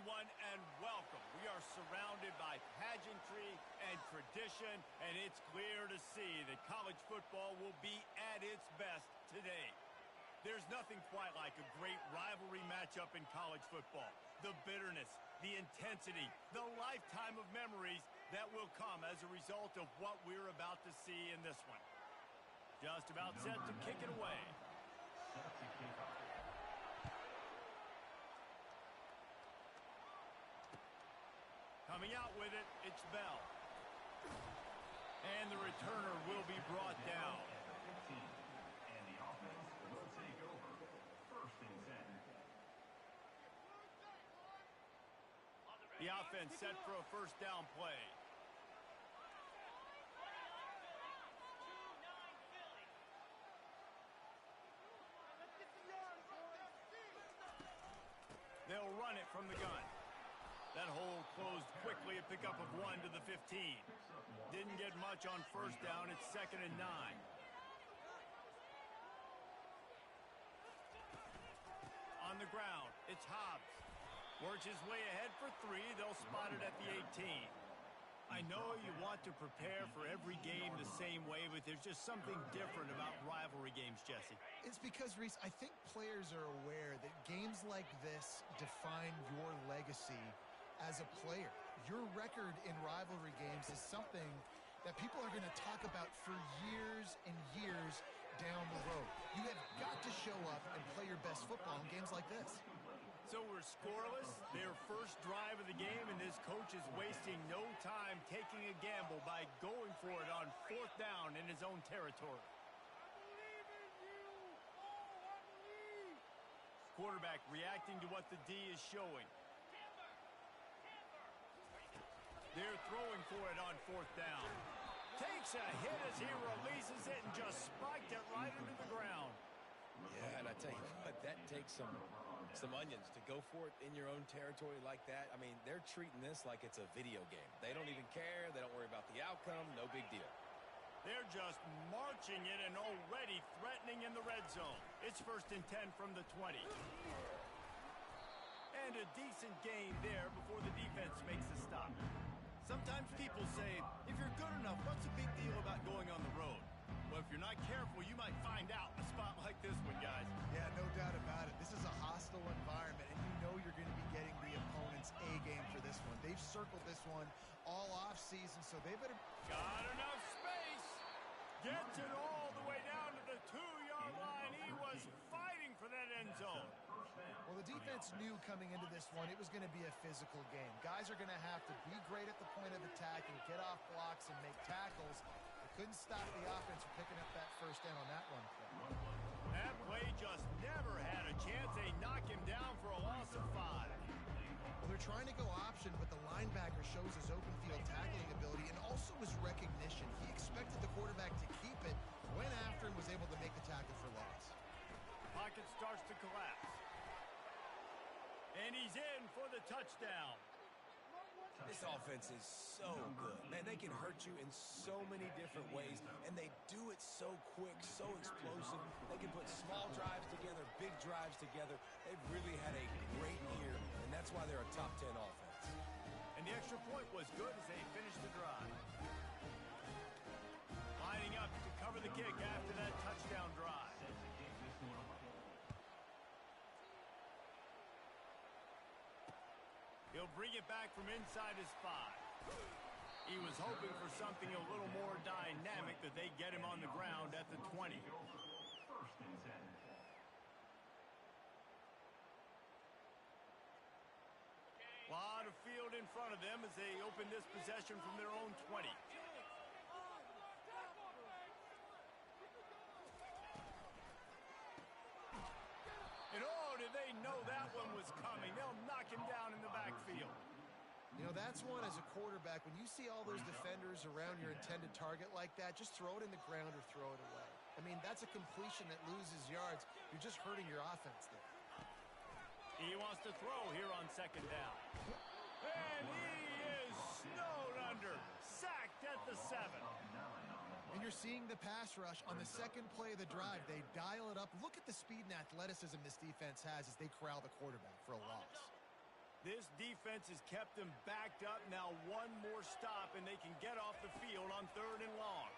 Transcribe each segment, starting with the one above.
everyone, and welcome. We are surrounded by pageantry and tradition, and it's clear to see that college football will be at its best today. There's nothing quite like a great rivalry matchup in college football. The bitterness, the intensity, the lifetime of memories that will come as a result of what we're about to see in this one. Just about set to kick it away. Set to kick off. Coming out with it, it's Bell. And the returner will be brought down. At the 15, and the offense will take over. 1st and 10. The offense set for a first down play. They'll run it from the gun. That hole closed quickly, a pickup of 1 to the 15. Didn't get much on first down. It's 2nd and 9. On the ground, it's Hobbs. Works his way ahead for 3. They'll spot it at the 18. I know you want to prepare for every game the same way, but there's just something different about rivalry games, Jesse. It's because, Reese, I think players are aware that games like this define your legacy as a player. Your record in rivalry games is something that people are going to talk about for years and years down the road. You have got to show up and play your best football in games like this. So we're scoreless, their first drive of the game, and this coach is wasting no time taking a gamble by going for it on 4th down in his own territory. Quarterback reacting to what the D is showing. They're throwing for it on 4th down. Takes a hit as he releases it and just spiked it right into the ground. Yeah, and I tell you what, that takes some onions to go for it in your own territory like that. I mean, they're treating this like it's a video game. They don't even care. They don't worry about the outcome. No big deal. They're just marching it and already threatening in the red zone. It's 1st and 10 from the 20. And a decent gain there before the defense makes a stop. Sometimes people say, if you're good enough, what's the big deal about going on the road? Well, if you're not careful, you might find out in a spot like this one, guys. Yeah, no doubt about it. This is a hostile environment, and you know you're going to be getting the opponent's A game for this one. They've circled this one all off season, so they better... Got enough space. Gets it all the way down to the 2-yard line. He was fighting for that end zone. Well, the defense knew coming into this one it was going to be a physical game. Guys are going to have to be great at the point of attack and get off blocks and make tackles. They couldn't stop the offense from picking up that first down on that one play. That play just never had a chance. They knock him down for a loss of 5. Well, they're trying to go option, but the linebacker shows his open field tackling ability and also his recognition. He expected the quarterback to keep it, went after and was able to make the tackle for loss. Pocket starts to collapse. And he's in for the touchdown. This offense is so good. Man, they can hurt you in so many different ways, and they do it so quick, so explosive. They can put small drives together, big drives together. They've really had a great year, and that's why they're a top 10 offense. And the extra point was good as they finished the drive. Lining up to cover the kick after that touchdown drive. He'll bring it back from inside his 5. He was hoping for something a little more dynamic, that they get him on the ground at the 20. 1st and 10. Lot of field in front of them as they open this possession from their own 20. And oh, did they know that one was coming. They'll knock him down in the backfield. You know, that's one as a quarterback. When you see all those defenders around your intended target like that, just throw it in the ground or throw it away. I mean, that's a completion that loses yards. You're just hurting your offense there. He wants to throw here on 2nd down. And he is snowed under. Sacked at the 7. And you're seeing the pass rush on the second play of the drive. They dial it up. Look at the speed and athleticism this defense has as they corral the quarterback for a loss. This defense has kept them backed up. Now one more stop, and they can get off the field on 3rd and long.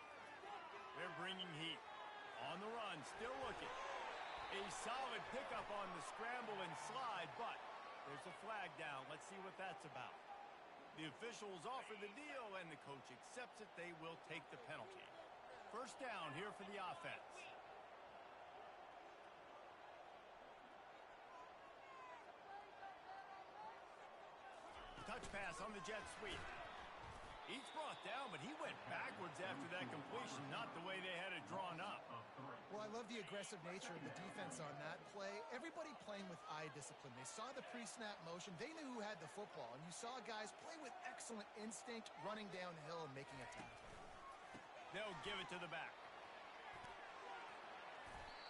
They're bringing heat. On the run, still looking. A solid pickup on the scramble and slide, but there's a flag down. Let's see what that's about. The officials offer the deal, and the coach accepts it. They will take the penalty. 1st down here for the offense. Touch pass on the jet sweep. He's brought down, but he went backwards after that completion, not the way they had it drawn up. Well, I love the aggressive nature of the defense on that play. Everybody playing with eye discipline. They saw the pre-snap motion. They knew who had the football, and you saw guys play with excellent instinct, running downhill and making a tackle. They'll give it to the back.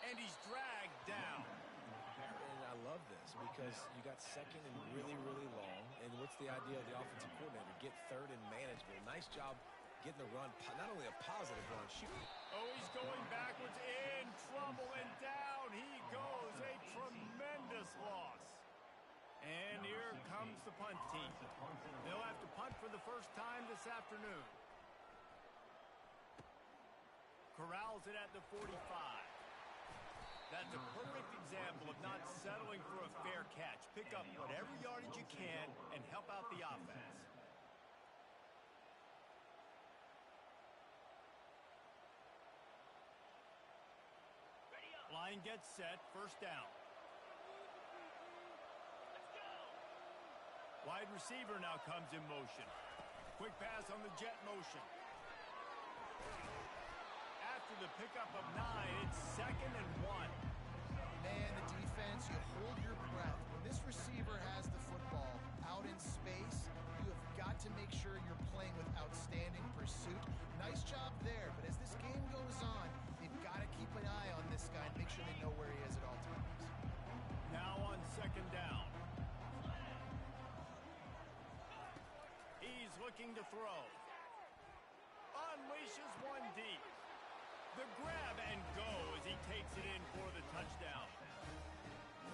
And he's dragged down. And I love this because you got 2nd and really, really long. And what's the idea of the offensive coordinator? Get 3rd and manageable. Nice job getting the run, not only a positive run, shoot. Oh, he's going backwards, in trouble, and down he goes. A tremendous loss. And here comes the punt team. They'll have to punt for the first time this afternoon. Corrals it at the 45. That's a perfect example of not settling for a fair catch. Pick up whatever yardage you can and help out the offense. Line gets set, 1st down. Wide receiver now comes in motion. Quick pass on the jet motion. After the pickup of 9, it's 2nd and 1. Man, the defense, you hold your breath. When this receiver has the football out in space, you have got to make sure you're playing with outstanding pursuit. Nice job there, but as this game goes on, they've got to keep an eye on this guy and make sure they know where he is at all times. Now on 2nd down. He's looking to throw. Unleashes one deep. The grab and go as he takes it in for the touchdown.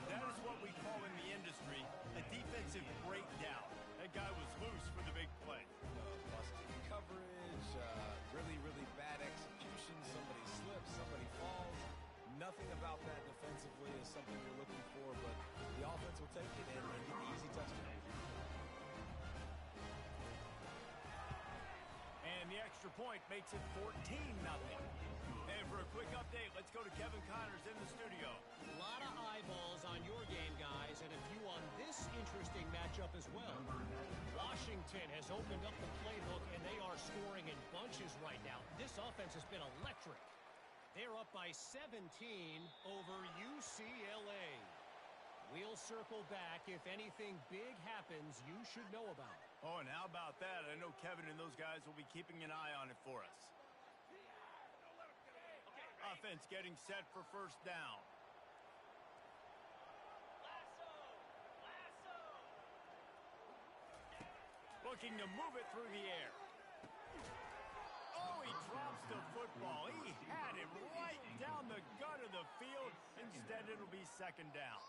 That is what we call in the industry a defensive breakdown. That guy was loose for the big play. Busted coverage, really, really bad execution. Somebody slips, somebody falls. Nothing about that defensively is something you're looking for, but the offense will take it and get the easy touchdown. And the extra point makes it 14-0. And for a quick update, let's go to Kevin Connors in the studio. A lot of eyeballs on your game, guys, and a few on this interesting matchup as well. Washington has opened up the playbook, and they are scoring in bunches right now. This offense has been electric. They're up by 17 over UCLA. We'll circle back. If anything big happens, you should know about it. Oh, and how about that? I know Kevin and those guys will be keeping an eye on it for us. Offense getting set for 1st down. Looking to move it through the air. Oh, he drops the football. He had it right down the gut of the field. Instead, it'll be 2nd down.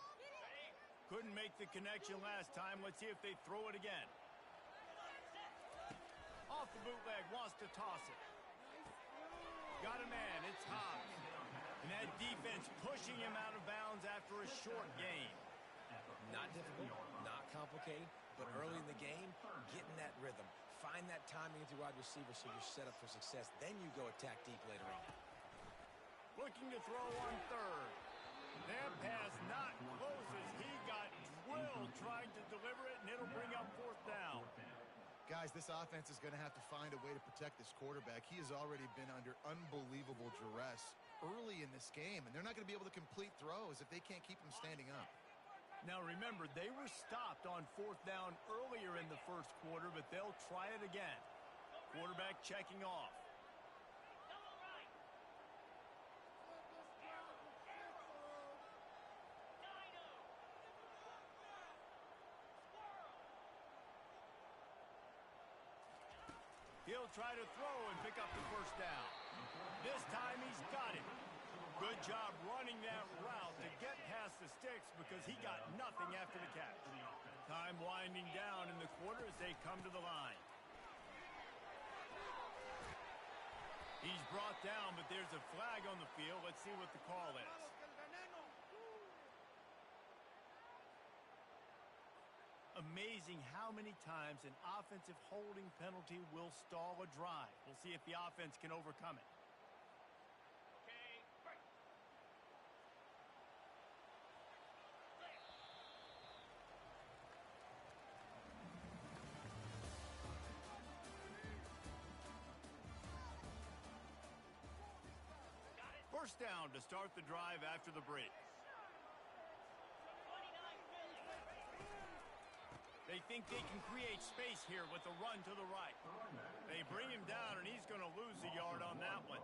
Couldn't make the connection last time. Let's see if they throw it again. Off the bootleg, wants to toss it. Got a man, it's Hobbs. And that defense pushing him out of bounds after a short gain. Not difficult, not complicated, but early in the game, getting that rhythm. Find that timing with your wide receiver so you're set up for success. Then you go attack deep later on. Looking to throw on 3rd. That pass not close as he got drilled trying to deliver it, and it'll bring up 4th down. Guys, this offense is going to have to find a way to protect this quarterback. He has already been under unbelievable duress early in this game, and they're not going to be able to complete throws if they can't keep him standing up. Now remember, they were stopped on 4th down earlier in the 1st quarter, but they'll try it again. Quarterback checking off. He'll try to throw and pick up the 1st down. This time he's got it. Good job running that route to get past the sticks because he got nothing after the catch. Time winding down in the quarter as they come to the line. He's brought down, but there's a flag on the field. Let's see what the call is. Amazing how many times an offensive holding penalty will stall a drive. We'll see if the offense can overcome it. First down to start the drive after the break. They think they can create space here with the run to the right. They bring him down, and he's going to lose a yard on that one.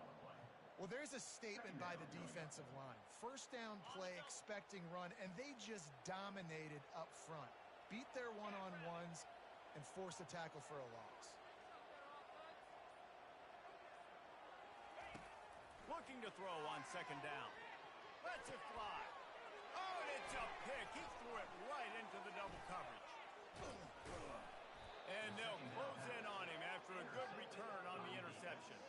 Well, there's a statement by the defensive line. First down play, expecting run, and they just dominated up front. Beat their one-on-ones and forced a tackle for a loss. Looking to throw on second down. Lets it fly. Oh, and it's a pick. He threw it right into the double coverage. And they'll close in on him after a good return on the interception.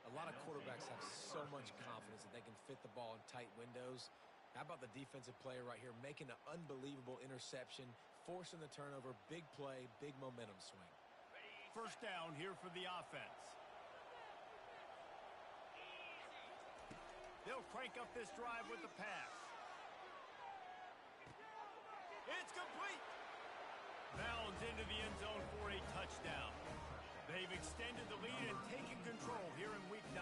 A lot of quarterbacks have so much confidence that they can fit the ball in tight windows. How about the defensive player right here making an unbelievable interception, forcing the turnover, big play, big momentum swing. First down here for the offense. They'll crank up this drive with the pass. It's complete. Bounds into the end zone for a touchdown. They've extended the lead and taken control here in Week 9.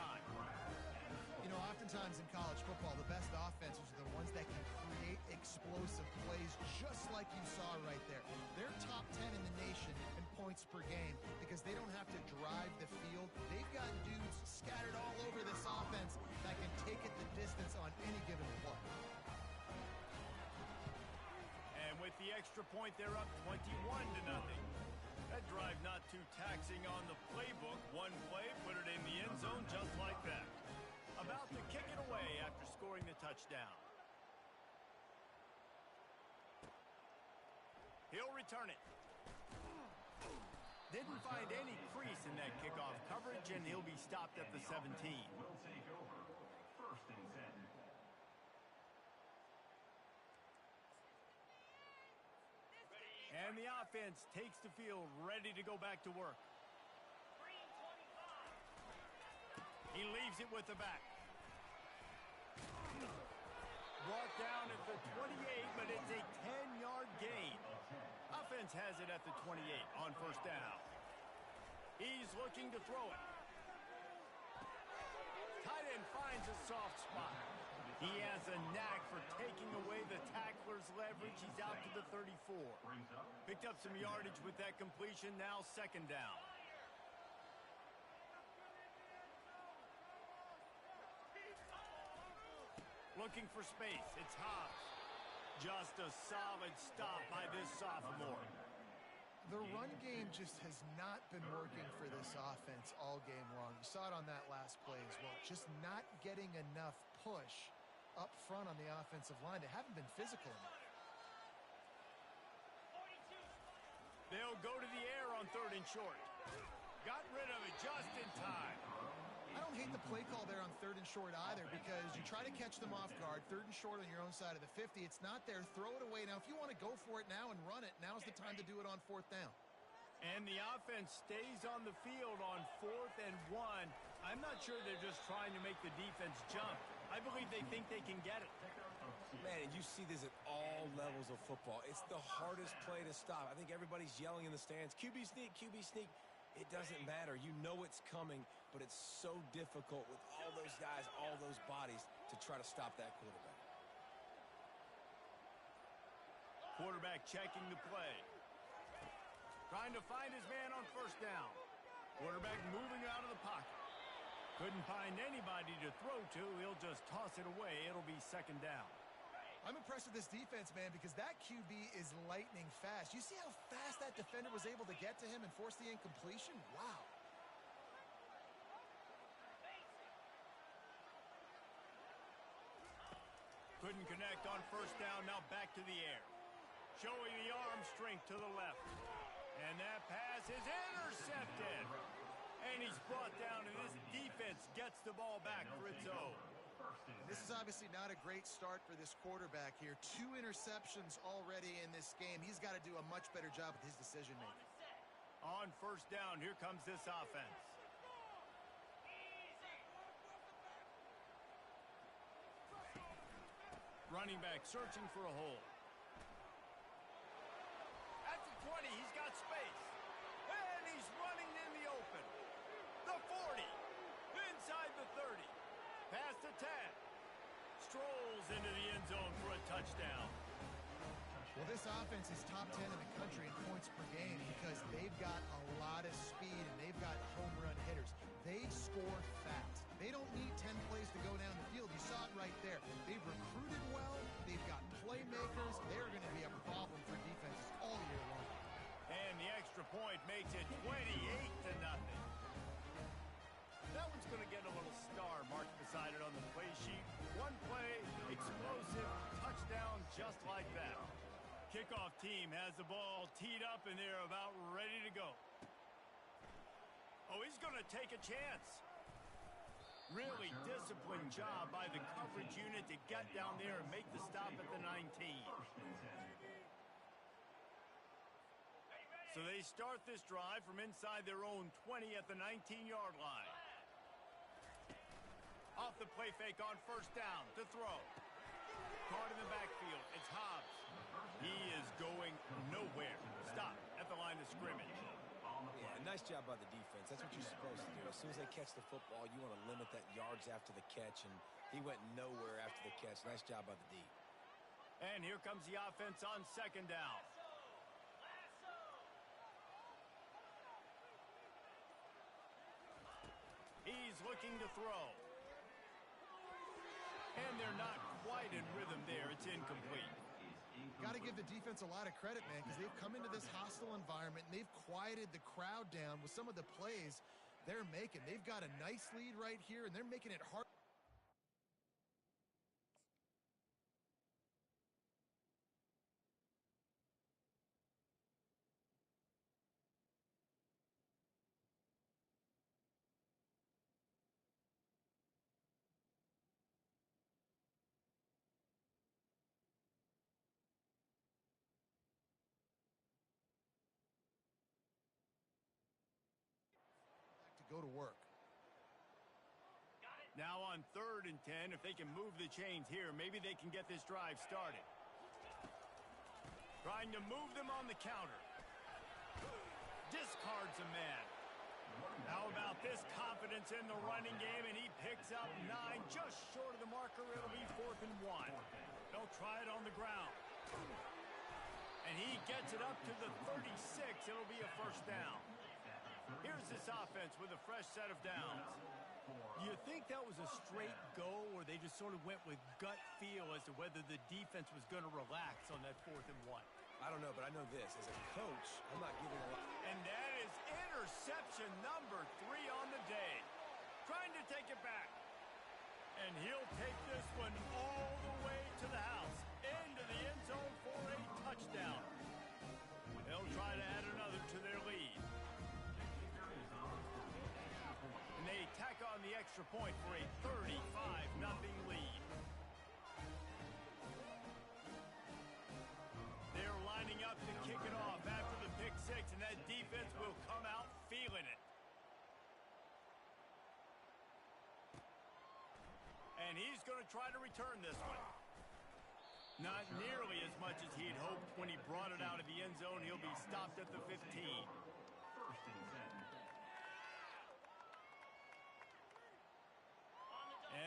You know, oftentimes in college football, the best offenses are the ones that can create explosive plays just like you saw right there. They're top 10 in the nation in points per game because they don't have to drive the field. They've got dudes scattered all over this offense that can take it the distance on any given play. And with the extra point, they're up 21-0. That drive not too taxing on the playbook. One play, put it in the end zone just like that. About to kick it away after scoring the touchdown. He'll return it. Didn't find any crease in that kickoff coverage, and he'll be stopped at the 17. Will take over. First and 10. And the offense takes the field, ready to go back to work. He leaves it with the back. Brought down at the 28, but it's a 10-yard gain. Offense has it at the 28 on first down. He's looking to throw it. Tight end finds a soft spot. He has a knack for taking away the tackler's leverage. He's out to the 34. Picked up some yardage with that completion. Now second down. Looking for space. It's Hobbs. Just a solid stop by this sophomore. The run game just has not been working for this offense all game long. You saw it on that last play as well. Just not getting enough push up front on the offensive line. They haven't been physical enough. They'll go to the air on third and short. Got rid of it just in time. I don't hate the play call there on third and short either because you try to catch them off guard. Third and short on your own side of the 50. It's not there. Throw it away. Now, if you want to go for it now and run it, now's the time to do it on fourth down. And the offense stays on the field on 4th and 1. I'm not sure they're just trying to make the defense jump. I believe they think they can get it. Man, and you see this at all levels of football. It's the hardest play to stop. I think everybody's yelling in the stands, QB sneak, QB sneak. It doesn't matter. You know it's coming, but it's so difficult with all those guys, all those bodies to try to stop that quarterback. Quarterback checking the play. Trying to find his man on first down. Quarterback moving out of the pocket. Couldn't find anybody to throw to. He'll just toss it away. It'll be second down. I'm impressed with this defense, man, because that QB is lightning fast. You see how fast that defender was able to get to him and force the incompletion? Wow. Couldn't connect on first down. Now back to the air. Showing the arm strength to the left. And that pass is intercepted. And he's brought down, and this defense gets the ball back for its own. This is obviously not a great start for this quarterback here. 2 interceptions already in this game. He's got to do a much better job with his decision-making. On first down, here comes this offense. Running back searching for a hole. At the 20, he's got space. And he's running in the open. The 40. Inside the 30. Past the 10. Strolls into the end zone for a touchdown. Well, this offense is top 10 in the country in points per game because they've got a lot of speed and they've got home run hitters. They score fast. They don't need 10 plays to go down the field. You saw it right there. They've recruited well. They've got playmakers. They're going to be a problem for defenses all year long. And the extra point makes it 28-0. That one's going to get a little star marked beside it on the play sheet. One play, explosive, touchdown just like that. Kickoff team has the ball teed up, and they're about ready to go. Oh, he's going to take a chance. Really disciplined job by the coverage unit to get down there and make the stop at the 19. So they start this drive from inside their own 20 at the 19-yard line. Off the play fake on first down to throw. Caught in the backfield. It's Hobbs. He is going nowhere. Stop at the line of scrimmage. Yeah, nice job by the defense. That's what you're supposed to do. As soon as they catch the football, you want to limit that yards after the catch, and he went nowhere after the catch. Nice job by the D. And here comes the offense on second down. He's looking to throw. And they're not quite in rhythm there. It's incomplete. Got to give the defense a lot of credit, man, because they've come into this hostile environment and they've quieted the crowd down with some of the plays they're making. They've got a nice lead right here, and they're making it hard. Go to work. Now on 3rd and 10, if they can move the chains here, maybe they can get this drive started. Trying to move them on the counter. Discards a man. How about this confidence in the running game, and he picks up 9, just short of the marker. It'll be 4th and 1. They'll try it on the ground. And he gets it up to the 36. It'll be a first down. Here's this offense with a fresh set of downs. You think that was a straight go, or they just sort of went with gut feel as to whether the defense was going to relax on that 4th and 1? I don't know, but I know this. As a coach, I'm not giving a lot. And that is interception number 3 on the day. Trying to take it back. And he'll take this one all the way to the house. Into the end zone for a touchdown. They'll try to add another to their lead. And they tack on the extra point for a 35-0 lead. They're lining up to kick it off after the pick 6, and that defense will come out feeling it. And he's going to try to return this one. Not nearly as much as he'd hoped when he brought it out of the end zone. He'll be stopped at the 15.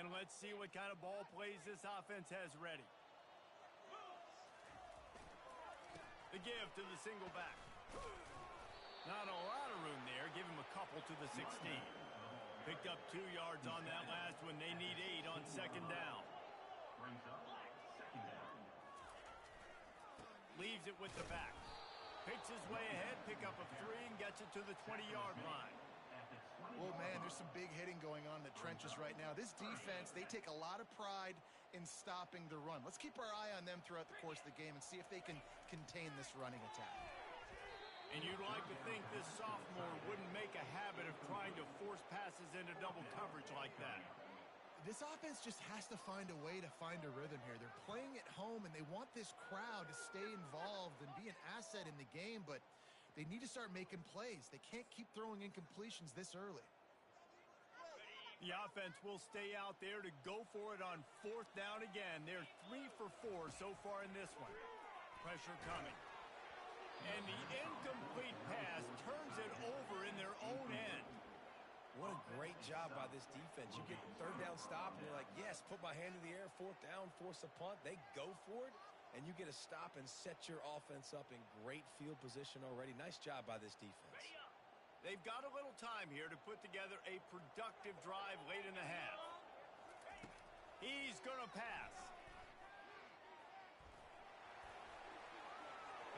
And let's see what kind of ball plays this offense has ready. The give to the single back. Not a lot of room there. Give him a couple to the 16. Picked up 2 yards on that last one. They need 8 on second down. Brings up second down. Leaves it with the back. Picks his way ahead, pick up a 3, and gets it to the 20-yard line. Well, man, there's some big hitting going on in the trenches right now. This defense, they take a lot of pride in stopping the run. Let's keep our eye on them throughout the course of the game and see if they can contain this running attack. And you'd like to think this sophomore wouldn't make a habit of trying to force passes into double coverage like that. This offense just has to find a way to find a rhythm here. They're playing at home, and they want this crowd to stay involved and be an asset in the game, but they need to start making plays. They can't keep throwing incompletions this early. The offense will stay out there to go for it on 4th down again. They're 3 for 4 so far in this one. Pressure coming. And the incomplete pass turns it over in their own end. What a great job by this defense. You get 3rd down stop, and you're like, yes, put my hand in the air, 4th down, force a punt. They go for it, and you get a stop and set your offense up in great field position already. Nice job by this defense. They've got a little time here to put together a productive drive late in the half. He's going to pass.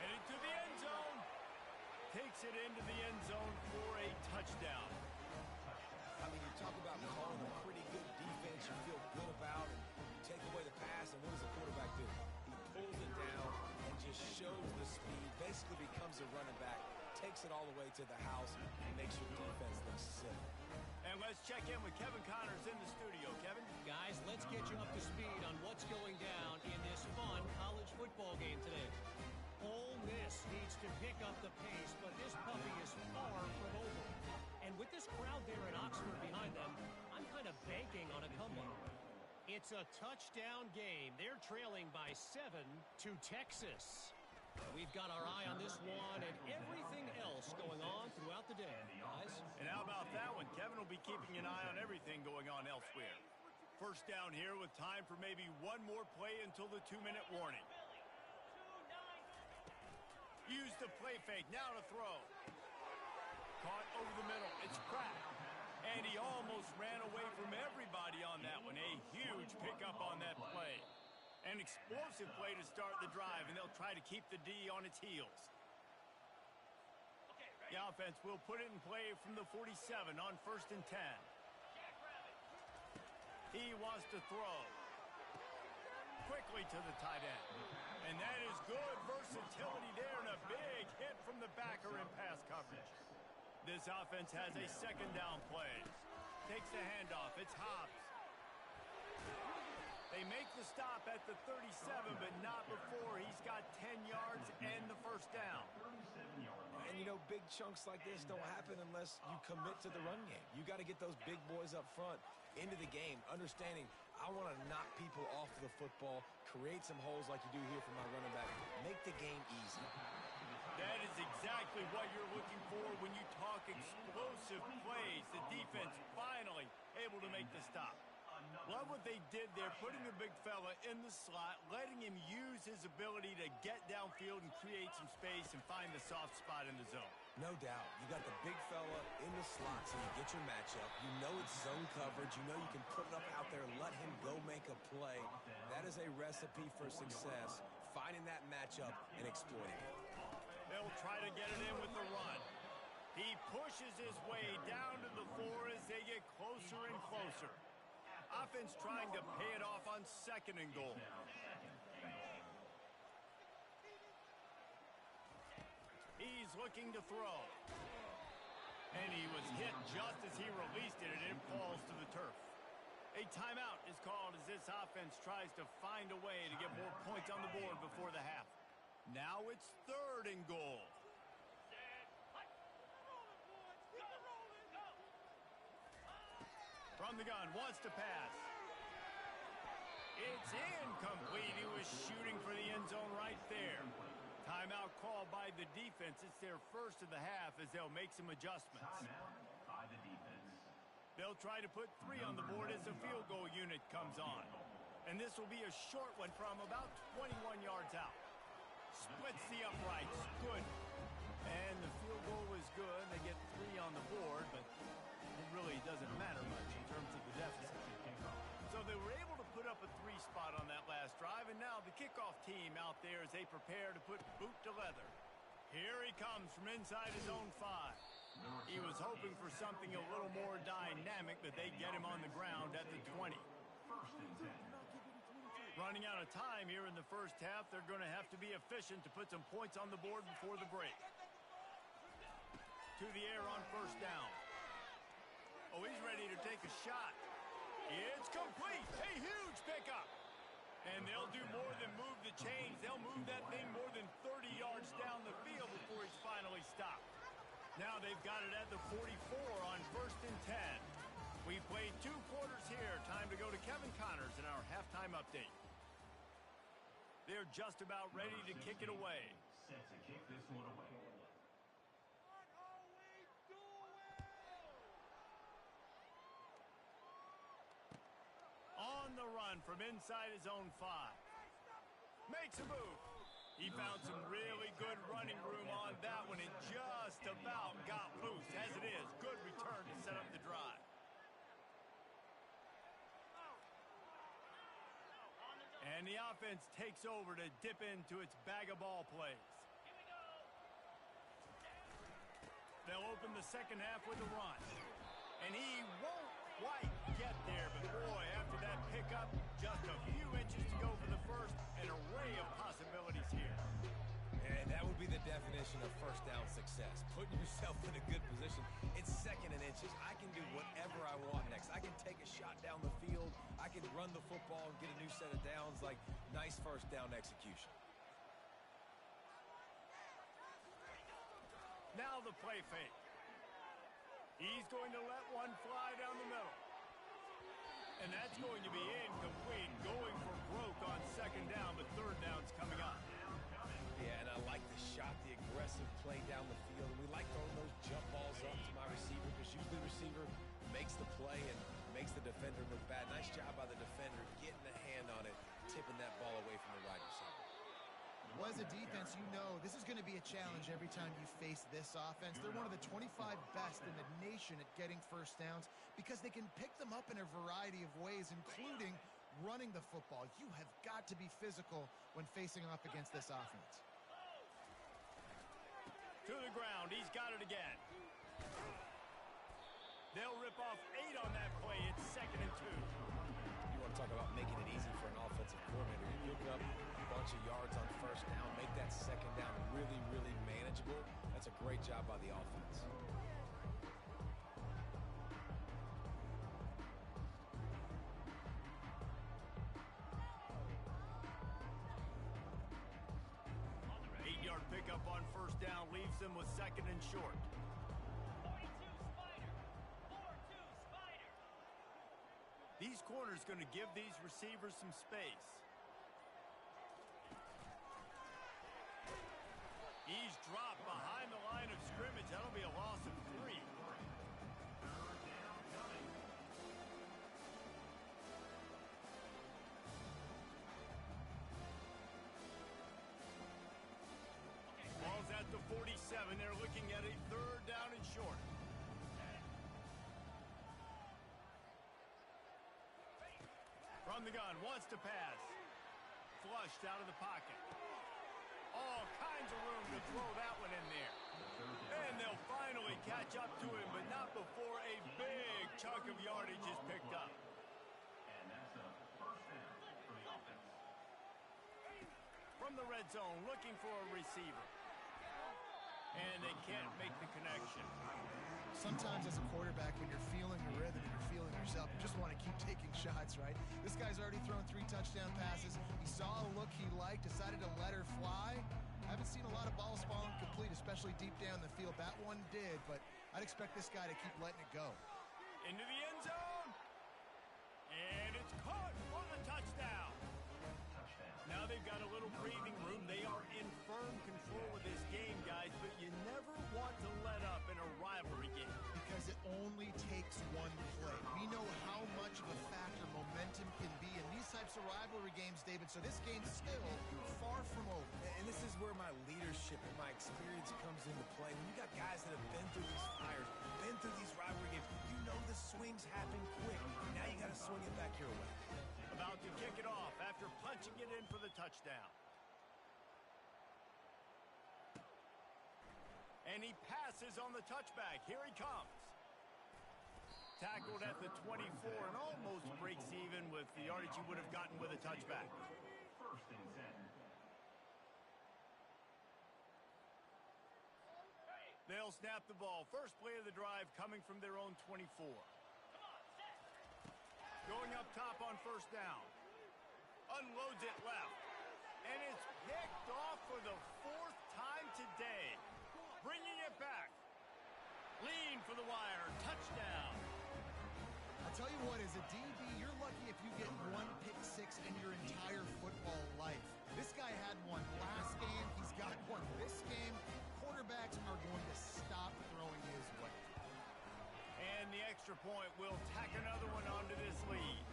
Headed to the end zone. Takes it into the end zone for a touchdown. I mean, you talk about calling a pretty good defense you feel good about, and you take away the pass, and what does the quarterback do? He pulls it down and just shows the speed, basically becomes a running back, takes it all the way to the house, and makes your defense look silly. And let's check in with Kevin Connors in the studio. Kevin? Guys, let's get you up to speed on what's going down in this fun college football game today. Ole Miss needs to pick up the pace, but this puppy is far from over. And with this crowd there in Oxford behind them, I'm kind of banking on a comeback. It's a touchdown game. They're trailing by 7 to Texas. We've got our eye on this one and everything else going on throughout the day, guys. And how about that one? Kevin will be keeping an eye on everything going on elsewhere. First down here with time for maybe one more play until the 2-minute warning. Use the play fake. Now to throw. Caught over the middle. It's cracked. And he almost ran away from everybody on that one. A huge pickup on that play. An explosive play to start the drive, and they'll try to keep the D on its heels. The offense will put it in play from the 47 on 1st and 10. He wants to throw. Quickly to the tight end. And that is good versatility there, and a big hit from the backer in pass coverage. This offense has a 2nd down play. Takes the handoff. It's Hobbs. They make the stop at the 37, but not before he's got 10 yards and the 1st down. And, you know, big chunks like this don't happen unless you commit to the run game. You got to get those big boys up front into the game, understanding I want to knock people off the football, create some holes like you do here for my running back, make the game easy. That is exactly what you're looking for when you talk explosive plays. The defense finally able to make the stop. Love what they did there, putting the big fella in the slot, letting him use his ability to get downfield and create some space and find the soft spot in the zone. No doubt. You got the big fella in the slot, so you get your matchup. You know it's zone coverage. You know you can put it up out there, let him go make a play. That is a recipe for success, finding that matchup and exploiting it. They'll try to get it in with the run. He pushes his way down to the 4 as they get closer and closer. Offense trying to pay it off on 2nd and goal. He's looking to throw. And he was hit just as he released it, and it falls to the turf. A timeout is called as this offense tries to find a way to get more points on the board before the half. Now it's 3rd and goal. From the gun, wants to pass. It's incomplete. He was shooting for the end zone right there. Timeout called by the defense. It's their first of the half as they'll make some adjustments. Timeout by the defense. They'll try to put 3 on the board as the field goal unit comes on. And this will be a short one from about 21 yards out. Splits the uprights. Good. And the field goal is good. They get 3 on the board, but it really doesn't matter much in terms of the deficit. So they were able to put up a 3 spot on that last drive, and now the kickoff team out there as they prepare to put boot to leather. Here he comes from inside his own 5. He was hoping for something a little more dynamic, but they get him on the ground at the 20. 1st and 10. Running out of time here in the first half. They're going to have to be efficient to put some points on the board before the break. To the air on first down. Oh, he's ready to take a shot. It's complete. A huge pickup. And they'll do more than move the chains. They'll move that thing more than 30 yards down the field before he's finally stopped. Now they've got it at the 44 on 1st and 10. We've played 2 quarters here. Time to go to Kevin Connors in our halftime update. They're just about ready to kick it away. Set to kick this one away. On the run from inside his own 5. Makes a move. He found some really good running room on that one and just about got loose. As it is, good return to set up the drive. And the offense takes over to dip into its bag of ball plays. They'll open the second half with a run. And he won't quite get there, but boy, after that pickup, just a few inches to go for the first. An array of possibilities here. And that would be the definition of first down success. Putting yourself in a good position. It's 2nd and inches. I can do whatever I want next. I can take a shot down the field. I can run the football and get a new set of downs. Like, nice first down execution. Now the play fake. He's going to let one fly down the middle. And that's going to be incomplete. Going for broke on 2nd down, but 3rd down's coming up. Yeah, and I like the shot, the aggressive play down the field. And we like throwing those jump balls up to my receiver because usually the receiver makes the play and makes the defender look bad. Nice job by the defender getting a hand on it, tipping that ball away from the wide receiver. Well, as a defense, you know this is going to be a challenge every time you face this offense. They're one of the 25 best in the nation at getting first downs because they can pick them up in a variety of ways, including running the football. You have got to be physical when facing off against this offense. To the ground. He's got it again. They'll rip off 8 on that play. It's 2nd and 2. You want to talk about making it easy for an offensive coordinator. You pick up a bunch of yards on first down, make that 2nd down really, really manageable. That's a great job by the offense. Pickup on first down leaves them with 2nd and short. 42 Spider. 4-2 Spider. These corners going to give these receivers some space. He's dropped behind the line of scrimmage. That'll be a loss of 3. Ball's at the 47. They're looking at a 3rd down and short. From the gun, wants to pass. Flushed out of the pocket. All kinds of room to throw that one in there. And they'll finally catch up to him, but not before a big chunk of yardage is picked up. And that's a first down for the offense. From the red zone, looking for a receiver. And they can't make the connection. Sometimes as a quarterback, when you're feeling the rhythm and you're feeling yourself, you just want to keep taking shots, right? This guy's already thrown 3 touchdown passes. He saw a look he liked, decided to let her fly. I haven't seen a lot of balls falling complete, especially deep down the field. That one did, but I'd expect this guy to keep letting it go. Into the end zone. And it's caught for the touchdown. Now they've got a little breathing room. They are in firm control of this game, guys, but you never want to let up in a rivalry game. Because it only takes one play. We know how much of a factor momentum can be in these types of rivalry games, David, so this game's still far from over. And this is where my leadership and my experience comes into play. When you got guys that have been through these fires, been through these rivalry games, you know the swings happen quick. Now you got to swing it back your way. About to kick it off after punching it in for the touchdown. And he passes on the touchback. Here he comes. tackled at the 24 and almost breaks even with the yardage he would have gotten with a touchback. First and 10. They'll snap the ball. First play of the drive coming from their own 24. Going up top on first down. Unloads it left. And it's picked off for the 4th time today. Bringing it back. Lean for the wire. Touchdown. I'll tell you what, as a DB, you're lucky if you get one pick six in your entire football life. This guy had one last game. He's got one this game. Quarterbacks are going to stop throwing his way. And the extra point will tack another one onto this lead.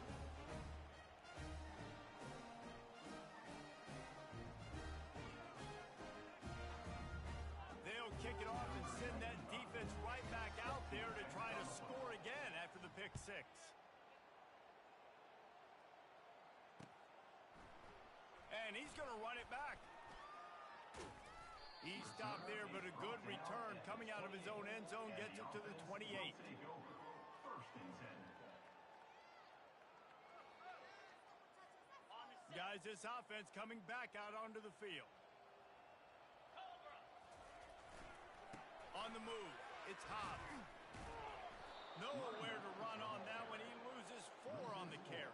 They'll kick it off and send that defense right back out there to try to score again after the pick six. And he's going to run it back. He stopped there, but a good return coming out of his own end zone gets it to the 28. Take over. First and 10. Guys, this offense coming back out onto the field. On the move, it's Hobbs. Nowhere to run on that one. He loses 4 on the carry.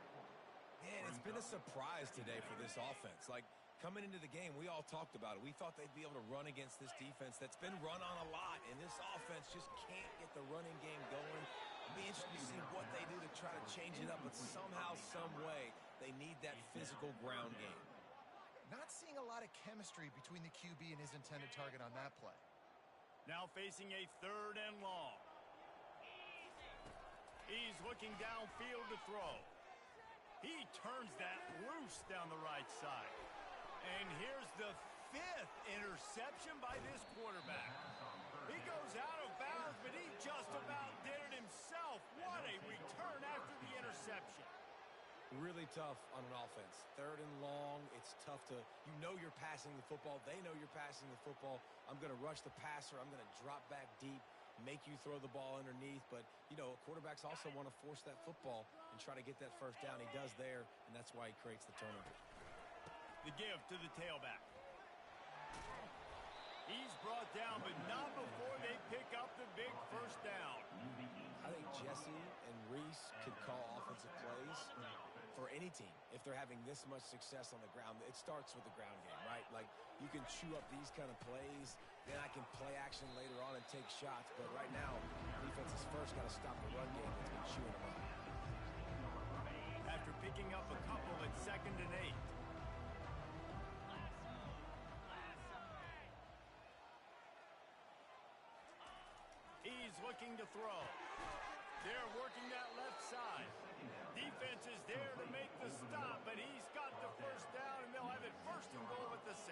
Man, it's been a surprise today for this offense. Like, coming into the game, we all talked about it. We thought they'd be able to run against this defense that's been run on a lot, and this offense just can't get the running game going. It'll be interesting to see what they do to try to change it up, but somehow, some way, they need that physical ground game. Not seeing a lot of chemistry between the QB and his intended target on that play. Now facing a 3rd and long. He's looking downfield to throw. He turns that loose down the right side. And here's the 5th interception by this quarterback. He goes out of bounds, but he just about did it himself. What a return after the interception. Really tough on an offense. 3rd and long, it's tough to, you know you're passing the football. They know you're passing the football. I'm going to rush the passer. I'm going to drop back deep, make you throw the ball underneath. But, you know, quarterbacks also want to force that football and try to get that first down. He does there, and that's why he creates the turnover. The give to the tailback. He's brought down, but not before they pick up the big first down. I think Jesse and Reese could call offensive plays for any team if they're having this much success on the ground. It starts with the ground game, right? Like, you can chew up these kind of plays, then I can play action later on and take shots. But right now, defense is first got to stop the run game that's been chewing them up. After picking up a couple at 2nd and 8. He's looking to throw. They're working that left side. Defense is there to make the stop, but he's got the first down, and they'll have it 1st and goal at the 6.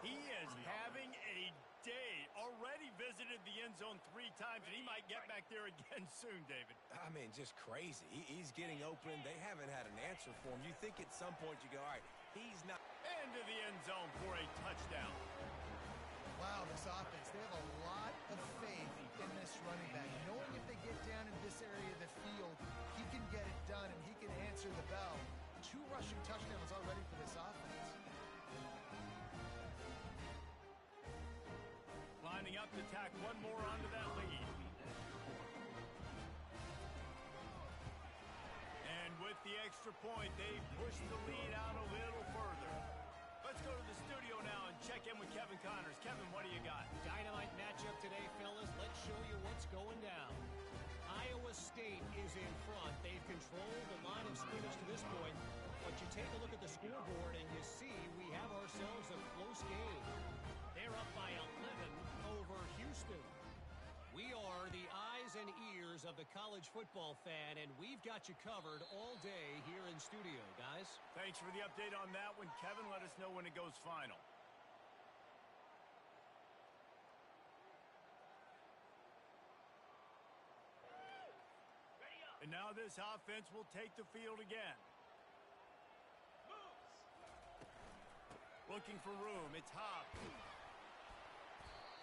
He is having a day. Already visited the end zone 3 times, and he might get back there again soon, David. I mean, just crazy. He's getting open. They haven't had an answer for him. You think at some point you go, all right, he's not. Into the end zone for a touchdown. Wow, this offense, they have a lot of faith in this running back. Knowing if they get down in this area of the field, he can get it done and he can answer the bell. 2 rushing touchdowns already for this offense. Lining up to tack one more onto that lead. And with the extra point, they push the lead out a little further. Let's go to the studio now and check in with Kevin Connors. Kevin, what do you got? Dynamite matchup today, fellas. Let's show you what's going down. Iowa State is in front. They've controlled the line of scrimmage to this point. But you take a look at the scoreboard and you see we have ourselves a close game. They're up by 11 over Houston. We are the eyes and ears of the college football fan, and we've got you covered all day here in studio, guys. Thanks for the update on that one, Kevin. Let us know when it goes final. And now this offense will take the field again. Looking for room. It's Hobbs.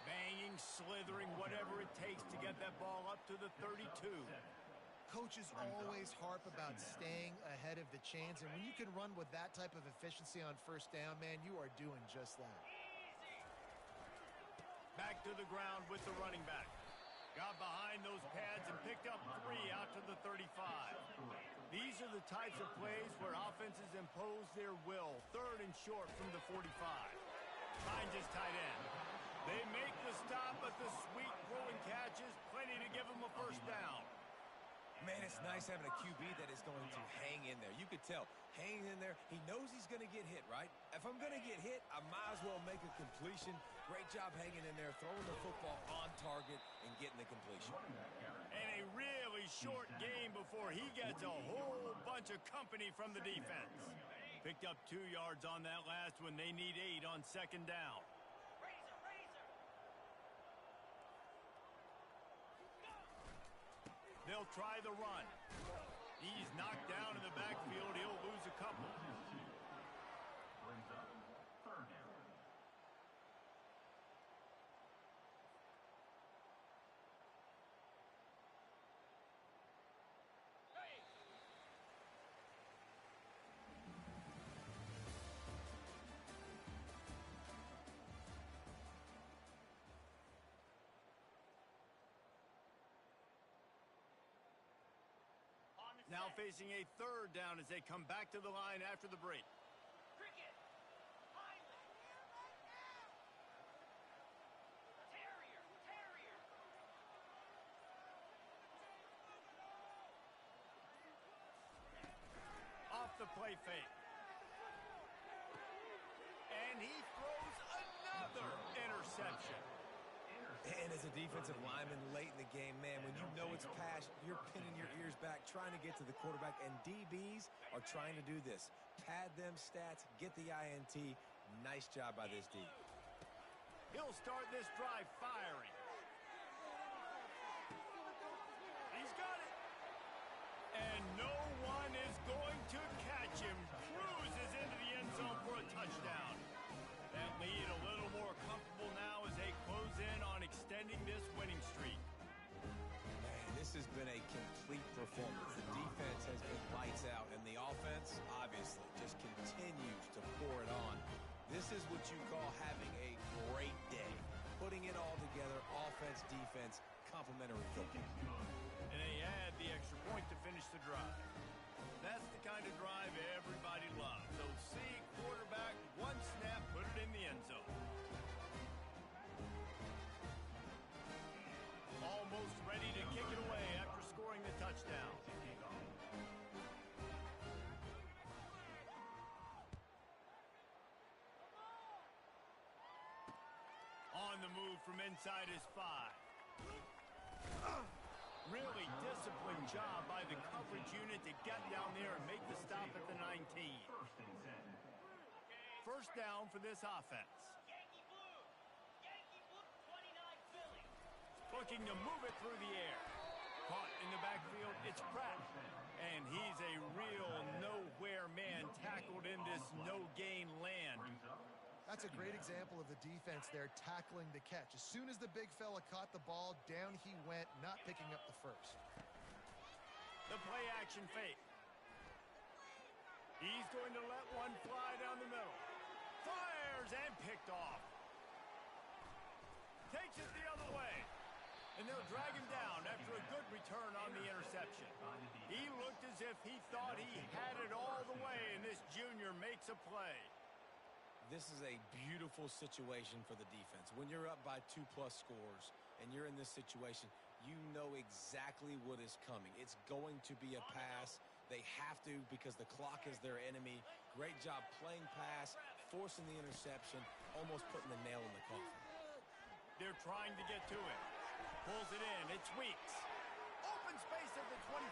Banging, slithering, whatever it takes to get that ball up to the 32. Coaches always harp about staying ahead of the chains, and when you can run with that type of efficiency on first down, man, you are doing just that. Back to the ground with the running back. Got behind those pads and picked up 3 out to the 35. These are the types of plays where offenses impose their will. 3rd and short from the 45. Finds his tight end. They make the stop, but the sweet throwing catch is plenty to give them a first down. Man, it's nice having a QB that is going to hang in there. You could tell, hanging in there, he knows he's going to get hit, right? If I'm going to get hit, I might as well make a completion. Great job hanging in there, throwing the football on target and getting the completion. And a really short game before he gets a whole bunch of company from the defense. Picked up 2 yards on that last one. They need 8 on 2nd down. They'll try the run. He's knocked down in the backfield. He'll lose a couple. Brings up 3rd down. Now facing a 3rd down as they come back to the line after the break. Cricket. Heinle. Terrier. Off the play fake. And he throws another interception. And as a defensive lineman late in the game, man, when you know it's pass, you're pinning your ears back, trying to get to the quarterback, and DBs are trying to do this. Pad them stats, get the INT. Nice job by this D. He'll start this drive firing. He's got it. And no one is going to catch him. Cruises into the end zone for a touchdown. That lead a little more comfortable now as they close in on extending this winning streak. Man, this has been a complete performance. The defense has been lights out, and the offense, obviously, just continues to pour it on. This is what you call having a great day. Putting it all together, offense, defense, complementary football. And they add the extra point to finish the drive. That's the kind of drive everybody loves. So see quarterback, one snap, put it in the end zone. Almost ready to kick it away after scoring the touchdown. On the move from inside his 5. Really disciplined job by the coverage unit to get down there and make the stop at the 19. 1st and 10. First down for this offense. Yankee Blue. 29 Philly. Looking to move it through the air. Caught in the backfield, it's Pratt. And he's a real nowhere man tackled in this no-gain land. That's a great example of the defense there tackling the catch. As soon as the big fella caught the ball, down he went, not picking up the first. The play-action fake. He's going to let one fly down the middle. Fires and picked off. Takes it the other way. And they'll drag him down after a good return on the interception. He looked as if he thought he had it all the way, and this junior makes a play. This is a beautiful situation for the defense. When you're up by 2+ scores and you're in this situation, you know exactly what is coming. It's going to be a pass. They have to because the clock is their enemy. Great job playing pass, forcing the interception, almost putting the nail in the coffin. They're trying to get to it. Pulls it in. It's Weeks. Open space at the 25.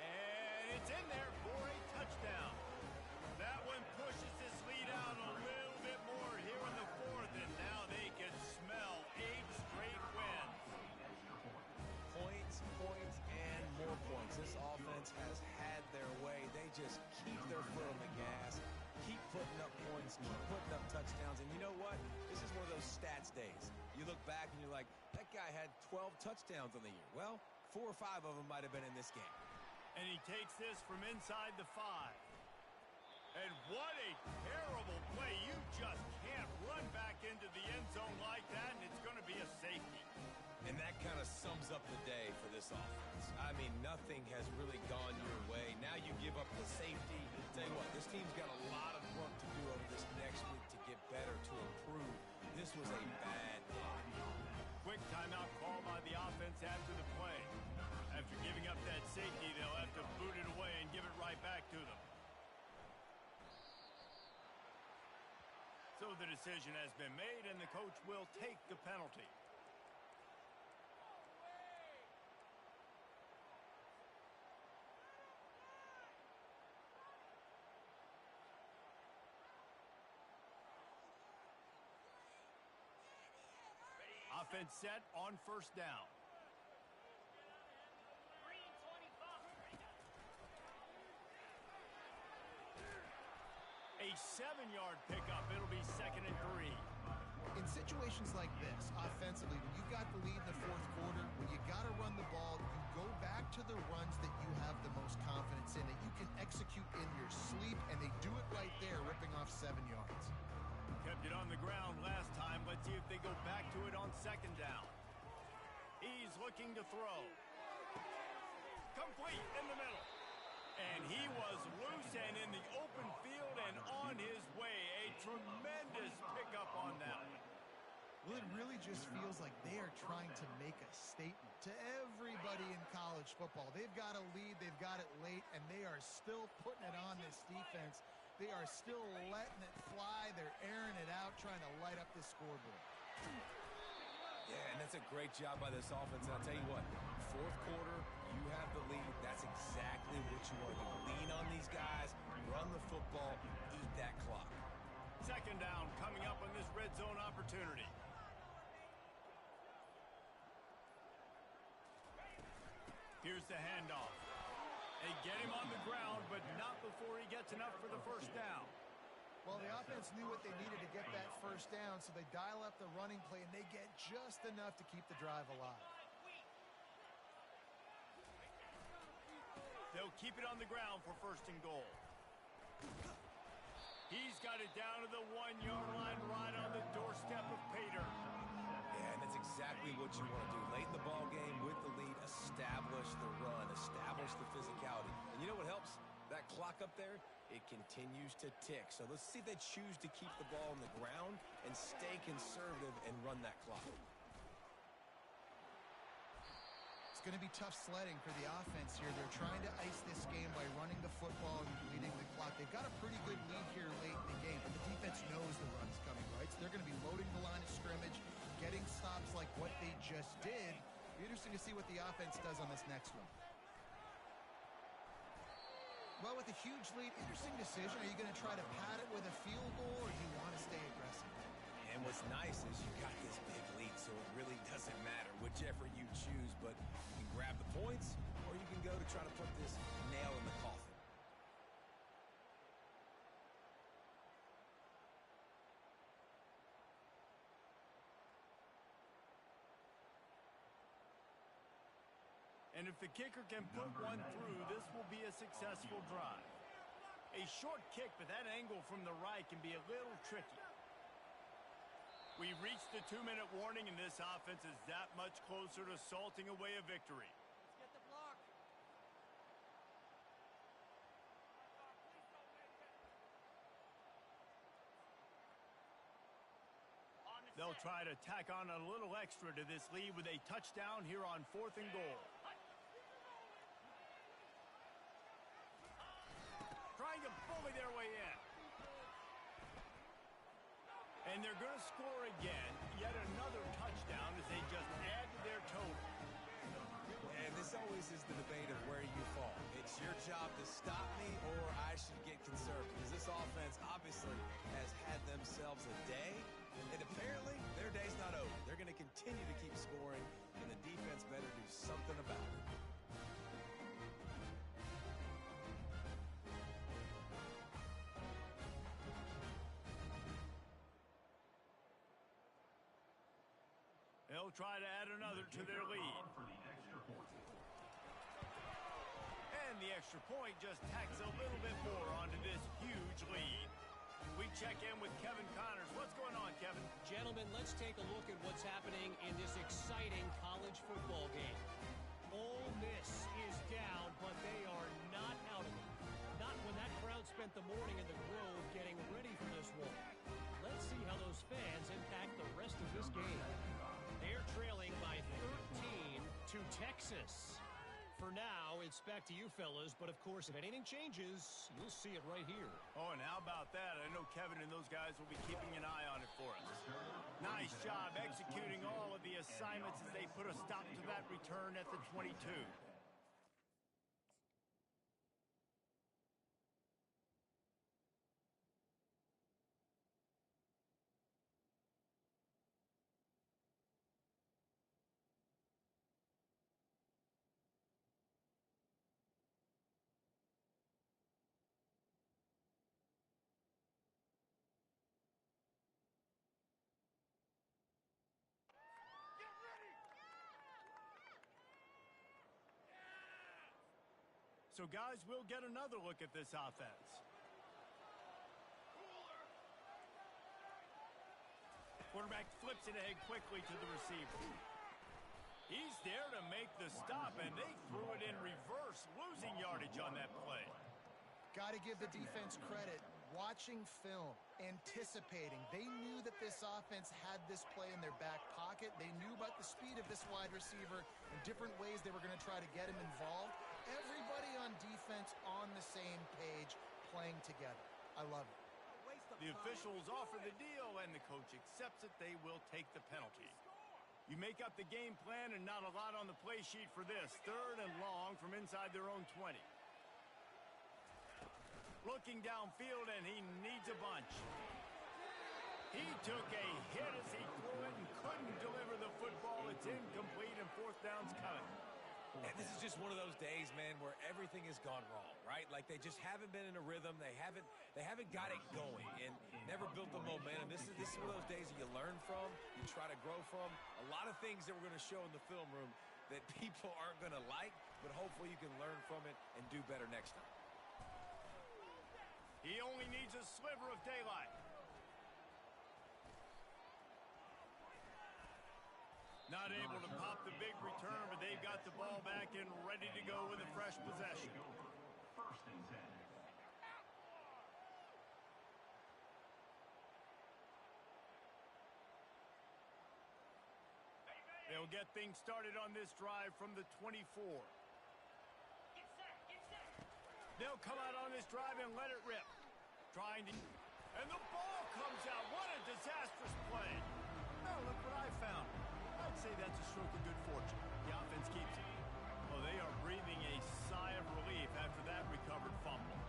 And it's in there for a touchdown. That one pushes this lead out a little bit more here in the 4th, and now they can smell 8 straight wins. Points, and more points. This offense has had their way. They just keep their foot on the gas, keep putting up points, keep putting up touchdowns. And you know what? This is one of those stats days. You look back and you're like, that guy had 12 touchdowns on the year. Well, 4 or 5 of them might have been in this game. And he takes this from inside the 5. And what a terrible play. You just can't run back into the end zone like that, and it's going to be a safety. And that kind of sums up the day for this offense. I mean, nothing has really gone your way. Now you give up the safety. Tell you what, this team's got a lot of work to do over this next week to get better, to improve. This was a bad day. Quick timeout call by the offense after the play. After giving up that safety, they'll have to boot it away and give it right back to them. So the decision has been made, and the coach will take the penalty. Offense set on first down. Green 25. A 7-yard pickup. It'll be 2nd and 3. In situations like this, offensively, when you've got the lead in the fourth quarter, when you got to run the ball, you go back to the runs that you have the most confidence in, that you can execute in your sleep, and they do it right there, ripping off 7 yards. Kept it on the ground last time. Let's see if they go back to it on 2nd down. He's looking to throw. Complete in the middle. And he was loose and in the open field and on his way. A tremendous pickup on that one. Well, it really just feels like they are trying to make a statement to everybody in college football. They've got a lead, they've got it late, and they are still putting it on this defense. They are still letting it fly. They're airing it out, trying to light up the scoreboard. Yeah, and that's a great job by this offense. And I'll tell you what, fourth quarter, you have the lead. That's exactly what you want to do. Lean on these guys, run the football, eat that clock. 2nd down coming up on this red zone opportunity. Here's the handoff. They get him on the ground, but not before he gets enough for the first down. Well, the offense knew what they needed to get that first down, so they dial up the running play, and they get just enough to keep the drive alive. They'll keep it on the ground for 1st and goal. He's got it down to the 1-yard line, right on the doorstep of Pater. Yeah, and that's exactly what you want to do. Late in the ball game with the lead, establish the run, establish the physicality. And you know what helps? That clock up there, it continues to tick. So let's see if they choose to keep the ball on the ground and stay conservative and run that clock. It's going to be tough sledding for the offense here. They're trying to ice this game by running the football and bleeding the clock. They've got a pretty good lead here late in the game, but the defense knows the run's coming, right? So they're going to be loading the line of scrimmage, getting stops like what they just did. It'll be interesting to see what the offense does on this next one. Well, with a huge lead, interesting decision. Are you going to try to pad it with a field goal, or do you want to stay aggressive? And what's nice is you got this big lead, so it really doesn't matter whichever you choose. But you can grab the points, or you can go to try to put this nail in the coffin. And if the kicker can put one through, this will be a successful drive. A short kick, but that angle from the right can be a little tricky. We reached the 2-minute warning, and this offense is that much closer to salting away a victory. Let's get the block. They'll try to tack on a little extra to this lead with a touchdown here on 4th and goal. Trying to bully their way in. And they're going to score again. Yet another touchdown as they just add to their total. And this always is the debate of where you fall. It's your job to stop me, or I should get conservative. Because this offense obviously has had themselves a day, and apparently their day's not over. They're going to continue to keep scoring, and the defense better do something about it. They'll try to add another to their lead. For the extra point. And the extra point just tacks a little bit more onto this huge lead. We check in with Kevin Connors. What's going on, Kevin? Gentlemen, let's take a look at what's happening in this exciting college football game. Ole Miss is down, but they are not out of it. Not when that crowd spent the morning in the Grove getting ready for this one. Let's see how those fans impact the rest of this game. They're trailing by 13 to Texas. For now, it's back to you fellas, but of course, if anything changes, you'll see it right here. Oh, and how about that? I know Kevin and those guys will be keeping an eye on it for us. Nice job executing all of the assignments as they put a stop to that return at the 22. So, guys, we'll get another look at this offense. Quarterback flips it ahead quickly to the receiver. He's there to make the stop, and they threw it in reverse, losing yardage on that play. Got to give the defense credit. Watching film, anticipating. They knew that this offense had this play in their back pocket. They knew about the speed of this wide receiver and different ways they were going to try to get him involved. Everybody on defense on the same page, playing together. I love it. The officials offer the deal, and the coach accepts it. They will take the penalty. You make up the game plan, and not a lot on the play sheet for this. 3rd and long from inside their own 20. Looking downfield, and he needs a bunch. He took a hit as he threw it and couldn't deliver the football. It's incomplete, and 4th down's coming. And this is just one of those days, man, where everything has gone wrong, right? Like they just haven't been in a rhythm. They haven't got it going and never built the momentum. This is one of those days that you learn from, you try to grow from. A lot of things that we're going to show in the film room that people aren't going to like, but hopefully you can learn from it and do better next time. He only needs a sliver of daylight. Not able to pop the big return, but they've got the ball back and ready to go with a fresh possession. 1st and 10. They'll get things started on this drive from the 24. Get set, get set. They'll come out on this drive and let it rip. Trying to... And the ball comes out. What a disastrous play. Now look what I found. I'd say that's a stroke of good fortune. The offense keeps it. Oh, they are breathing a sigh of relief after that recovered fumble.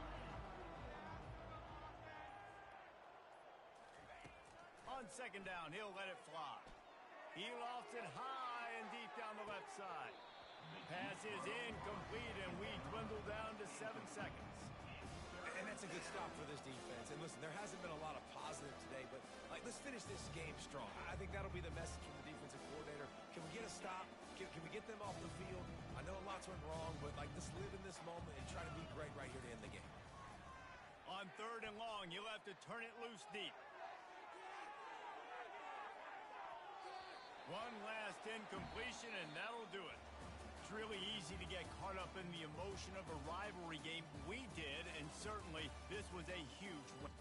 On 2nd down, he'll let it fly. He lofts it high and deep down the left side. Pass is incomplete, and we dwindle down to 7 seconds. And that's a good stop for this defense. And listen, there hasn't been a lot of positive today, but let's finish this game strong. I think that'll be the message from the defensive coordinator. Can we get a stop? Can we get them off the field? I know lots went wrong, but let's live in this moment and try to be great right here to end the game. On 3rd and long, you'll have to turn it loose deep. One last incompletion, and that'll do it. It's really easy to get caught up in the emotion of a rivalry game. We did, and certainly this was a huge win.